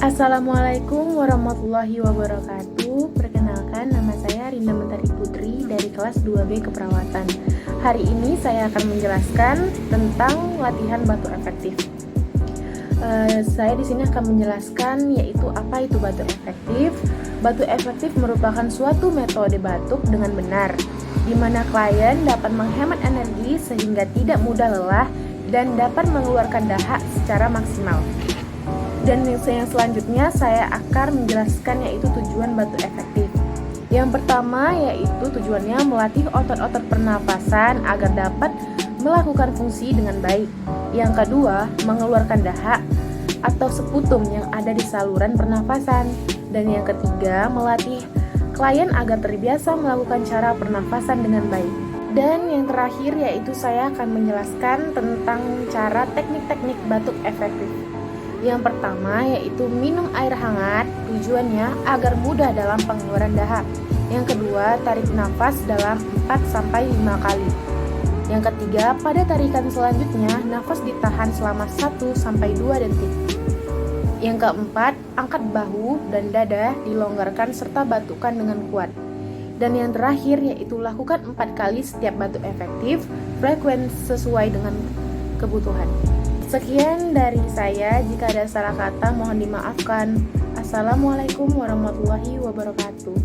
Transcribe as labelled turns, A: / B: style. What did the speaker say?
A: Assalamualaikum warahmatullahi wabarakatuh. Perkenalkan, nama saya Rinda Mentari Putri dari kelas 2B Keperawatan. Hari ini saya akan menjelaskan tentang latihan batuk efektif. Saya di sini akan menjelaskan yaitu apa itu batuk efektif. Batuk efektif merupakan suatu metode batuk dengan benar, di mana klien dapat menghemat energi sehingga tidak mudah lelah dan dapat mengeluarkan dahak secara maksimal. Dan yang selanjutnya saya akan menjelaskan yaitu tujuan batuk efektif. Yang pertama yaitu tujuannya melatih otot-otot pernafasan agar dapat melakukan fungsi dengan baik. Yang kedua, mengeluarkan dahak atau seputum yang ada di saluran pernafasan. Dan yang ketiga, melatih klien agar terbiasa melakukan cara pernafasan dengan baik. Dan yang terakhir yaitu saya akan menjelaskan tentang cara teknik-teknik batuk efektif. Yang pertama yaitu minum air hangat, tujuannya agar mudah dalam pengeluaran dahak. Yang kedua, tarik nafas dalam 4-5 kali. Yang ketiga, pada tarikan selanjutnya, nafas ditahan selama 1-2 detik. Yang keempat, angkat bahu dan dada dilonggarkan serta batukan dengan kuat. Dan yang terakhir yaitu lakukan 4 kali setiap batuk efektif, frekuensi sesuai dengan kebutuhan. Sekian dari saya, jika ada salah kata mohon dimaafkan. Assalamualaikum warahmatullahi wabarakatuh.